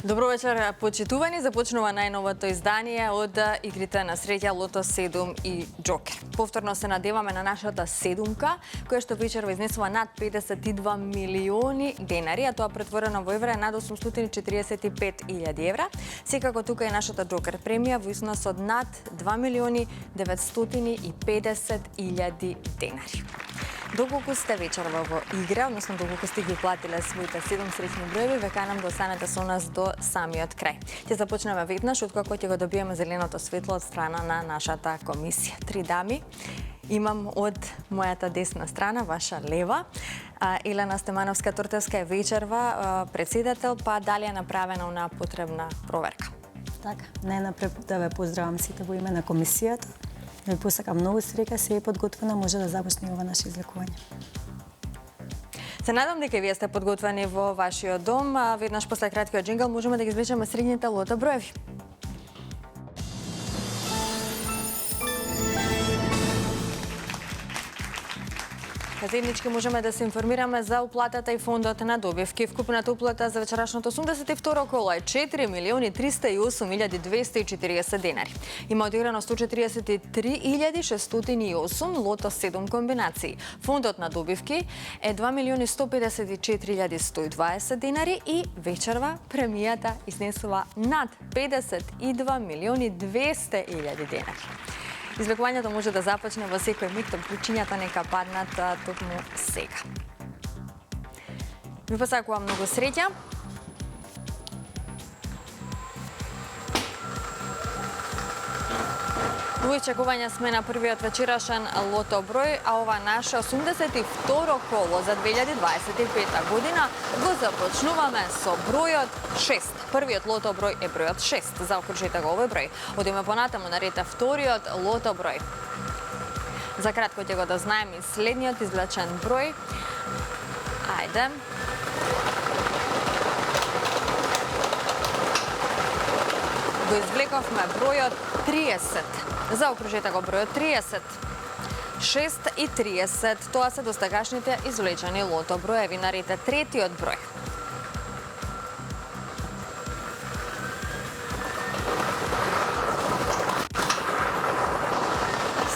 Добро вечер, почитувани. Започнува најновото издание од игрите на среќа Лото 7 и Джокер. Повторно се надеваме на нашата седумка, која што вечерва изнесува над 52 милиони денари, а тоа претворено во евра над 845.000 евра. Секако тука е нашата Джокер премија во износ од над 2 милиони 950.000 денари. Доколку сте вечерва во игра, односно доколку сте ги платиле своите 7 среќни броеви, ве канам да останете со нас до самиот крај. Ќе започнеме веднаш откако ќе го добиеме зеленото светло од страна на нашата комисија. 3 дами имам од мојата десна страна, ваша лева. Елена Стемановска-Туртевска е вечерва председател, па дали е направена она потребна проверка? Така, најнапред да ве поздравам сите во име на комисијата. Да ви посакам многу среќа, се е подготвена, може да започне ова наше излекување. Се надам дека вие сте подготвени во вашиот дом. Веднаш после краткиот джингл можеме да ги извлечеме средните лото броеви. Заеднички можеме да се информираме за уплатата и фондот на добивки. Вкупната уплата за вечерашното 82 коло е 4.038.240 денари. Има одиграно 143.608 лото 7 комбинации. Фондот на добивки е 2.154.120 денари и вечерва премијата изнесува над 52.200.000 денари. Излекувањето може да започне во секој миг, клучињата нека паднат токму сега. Ви посакувам многу среќа. Во очекување сме на првиот вечерашен лото број, а ова наше 82 коло за 2025 година го започнуваме со бројот 6. Првиот лото број е бројот 6. Заокружете го овој број. Одиме понатаму на ред вториот лото број. За кратко ќе го дознаеме и следниот извлечен број. Ајде. Го извлековме бројот 30. Заокружете го бројот 30. 6 и 30. Тоа се достагашните извлечени лото броеви. Нарете третиот број.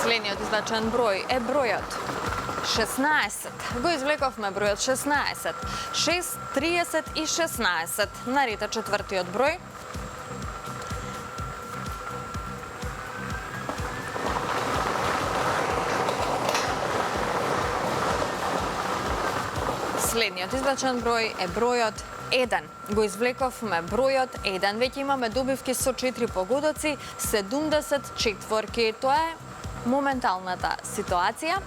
Следниот извлечен број е бројот 16. Го извлековме бројот 16. 6, 30 и 16. Нарете четвртиот број. Следниот извлечен број е бројот 1. Го извлековме бројот 1. Веќе имаме добивки со 4 погодоци, 70 четворки. Тоа е моменталната ситуација.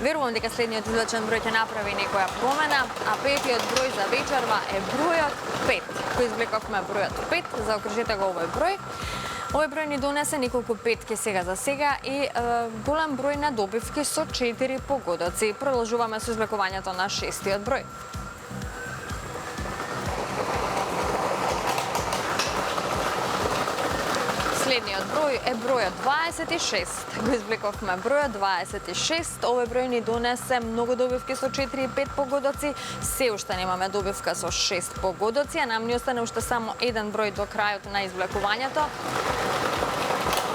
Верувам дека следниот извлечен број ќе направи некоја промена, а петиот број за вечерва е бројот 5. Го извлековме бројот 5, заокружете го овој број. Овој број ни донесе неколку петки сега за сега и голем број на добивки со 4 погодоци. Продолжуваме со извлекувањето на шестиот број. Следниот број е бројот 26. Го извлековме бројот 26. Овој број ни донесе многу добивки со 4 и 5 погодоци. Се уште немаме добивка со 6 погодоци, а нам ни остане уште само еден број до крајот на извлекувањето.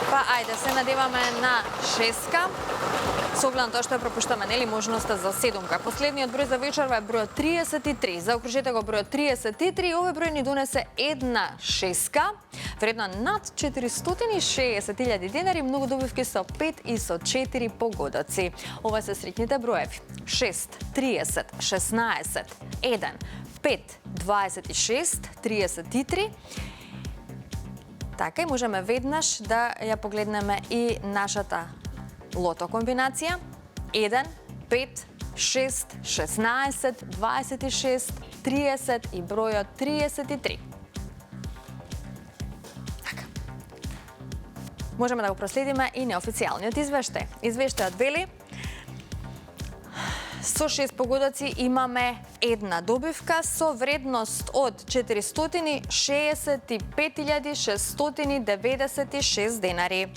Па ајде се надеваме на шестка. Со оглед на тоа што ја пропуштаме, нели, можноста за седумка. Последниот број за вечерва е бројот 33. Заокружете го бројот 33. Овој број ни донесе една шестка, вредна над 460.000 денари, многу добивки со 5 и со 4 погодоци. Ова се среќните броеви. 6, 30, 16, 1, 5, 26, 33. Така и можеме веднаш да ја погледнеме и нашата лото комбинација. 1, 5, 6, 16, 26, 30 и бројот 33. Така. Можеме да го проследиме и неофицијалниот извештај. Извештајот вели: со 6 погодоци имаме една добивка со вредност од 465.696 денари.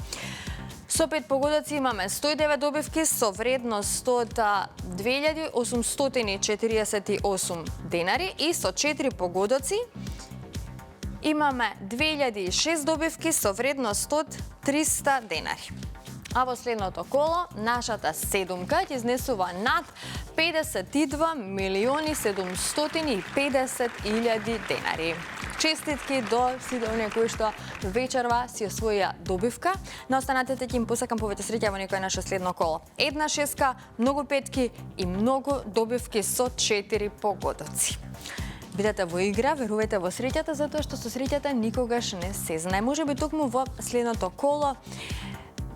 Со 5 погодоци имаме 109 добивки со вредност од 2.848 денари и со 4 погодоци имаме 2006 добивки со вредност од 300 денари. А во следното коло, нашата седумка ќе изнесува над 52 милиони 750 илјади денари. Честитки до сите оние кои што вечерва си освоија добивка. На останатите ќе им посакам повеќе среќа во некој наше следно коло. Една шеска, многу петки и многу добивки со 4 погодоци. Бидете во игра, верувајте во среќата, затоа што со среќата никогаш не се знае. Можеби токму во следното коло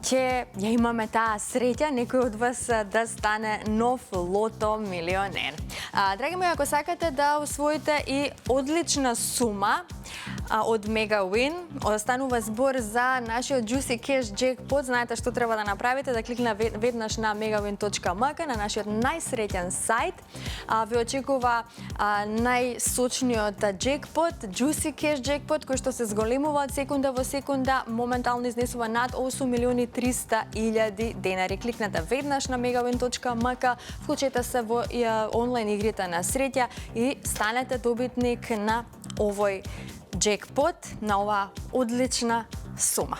ќе ја имаме таа среќа некој од вас да стане нов лото милионер. Драги мои, ако сакате да усвоите и одлична сума од Megawin, останува збор за нашиот Juicy Cash Jackpot. Знаете што треба да направите, да кликне веднаш на megawin.mk, на нашиот најсреќен сајт. Ви очекува најсочниот джекпот, Juicy Cash Jackpot, кој што се зголемува од секунда во секунда, моментално изнесува над 8 милиони 300 илјади денари. Кликнете веднаш на megawin.mk, вклучете се во онлайн игрите на среќа и станете добитник на овој джекпот, на оваа одлична сума.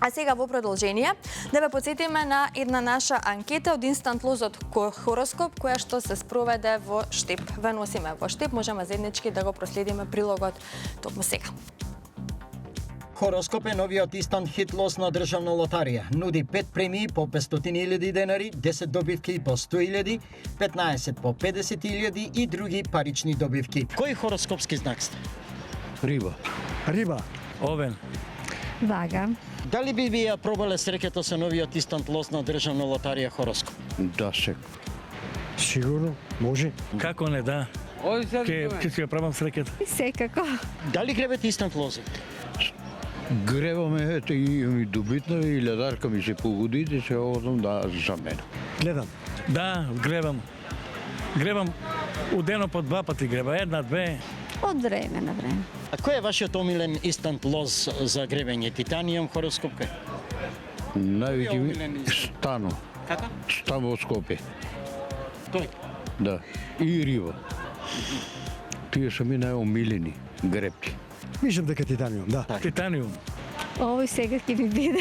А сега во продолжение да ве потсетиме на една наша анкета од Instant Loss од Хороскоп, која што се спроведе во Штип. Ве носиме во Штип, можеме заеднички да го проследиме прилогот токму сега. Хороскоп е новиот Instant Hit Loss на Државна лотарија. Нуди 5 премии по 500.000 денари, 10 добивки по 100.000, 15 по 50.000 и други парични добивки. Кој хороскопски знак сте? Риба. Риба. Овен. Вага. Дали би ја пробале среќата со новиот Instant Loss на Државна лотарија Хороскоп? Да, се. Сигурно, може. Како не, да. Ке ќе пробам среќата. Секако. Дали гребете Instant Loss? Гребаме, ето и ми добитна и ледарка ми се погоди, да се одам да за мене. Гледам. Да, гребам. Гребам удено по 2 пати греба, 1-2. Од време на време. А кој е вашиот омилен Instant Loss за гребење? Титаниум, Хороскоп кај? Највеќе ми Стано. Како? Стан во Скопје. Тој? Да. И риба. Тие се ми најомилени гребки. Мислам дека титаниум, да. Титаниум. Овој сега ќе ми биде.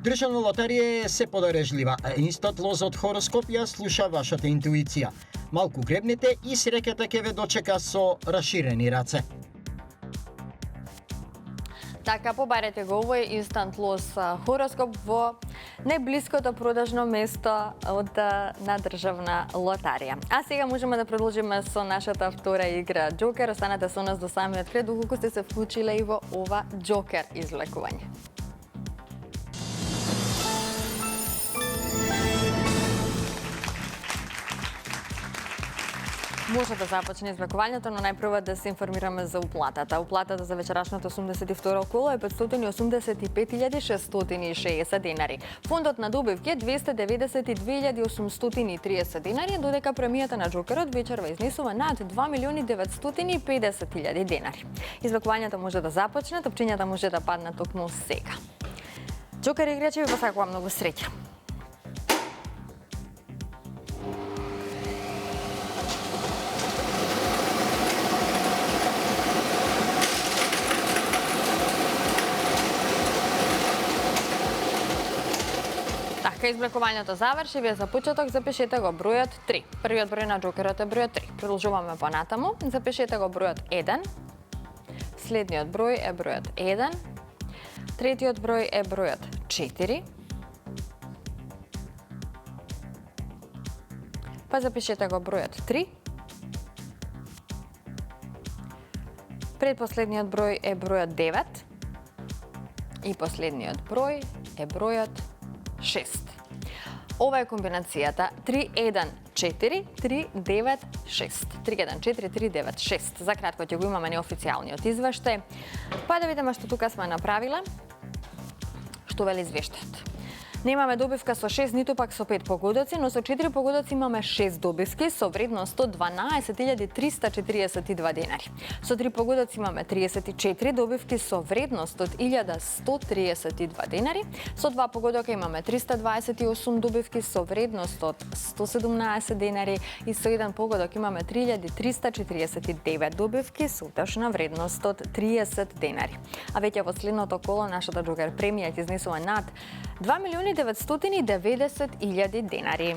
Државна лотарија е се подарежлива, а Instant Loss од Хороскоп ја слуша вашата интуиција. Малку гребнете и среќата ќе ве дочека со расширени раце. Така, побарете го овој Instant Loss Хороскоп во најблиското продажно место од на Државна лотарија. А сега можеме да продолжиме со нашата втора игра Джокер. Останете со нас до самиот крај, доколку сте се вклучиле и во ова Джокер извлекување. Може да започне извлекувањето, но најпрво да се информираме за уплатата. Уплатата за вечерашното 82 коло е 585.660 денари. Фондот на добивки е 292.830 денари, додека премијата на Джокерот вечерва изнесува над 2.950.000 денари. Извлекувањето може да започне, топчињата може да паднат токму сега. Джокер играчи ви посакувам многу среќа. Кај извлекувањето заврши, вие за почеток запишете го бројот 3. Првиот број на Джокерот е бројот 3. Продолжуваме понатаму. Запишете го бројот 1. Следниот број е бројот 1. Третиот број е бројот 4. Па запишете го бројот 3. Предпоследниот број е бројот 9. И последниот број е бројот 6. Ова е комбинацијата 3-1-4-3-9-6. 3-1-4-3-9-6. За кратко ќе го имаме неофицијалниот извештај. Па да видиме што тука сме направиле. Што вели извештајот. Немаме добивка со 6, ниту пак со 5 погодоци, но со 4 погодоци имаме 6 добивки со вредност од 12.342 денари. Со 3 погодоци имаме 34 добивки со вредност од 1.132 денари. Со 2 погодока имаме 328 добивки со вредност од 117 денари и со 1 погодок имаме 3349 добивки со утешна вредност од 30 денари. А веќе во следното коло нашата джокер премија ќе изнесува над 2.990.000 денари.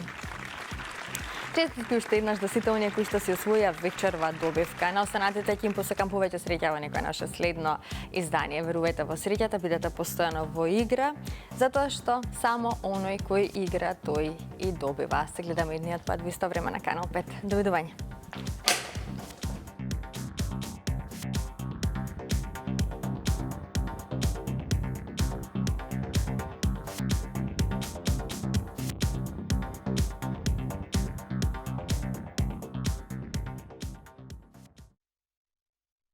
Честитки уште еднаш до сите оние кои што си освоја вечерва добивка. На останатите ќе им посакам повеќе среќа во некој наше следно издание. Верувајте во среќата, бидете постојано во игра, затоа што само оној кој игра, тој и добива. Се гледаме идниот пат во исто време на Канал 5. Довидување.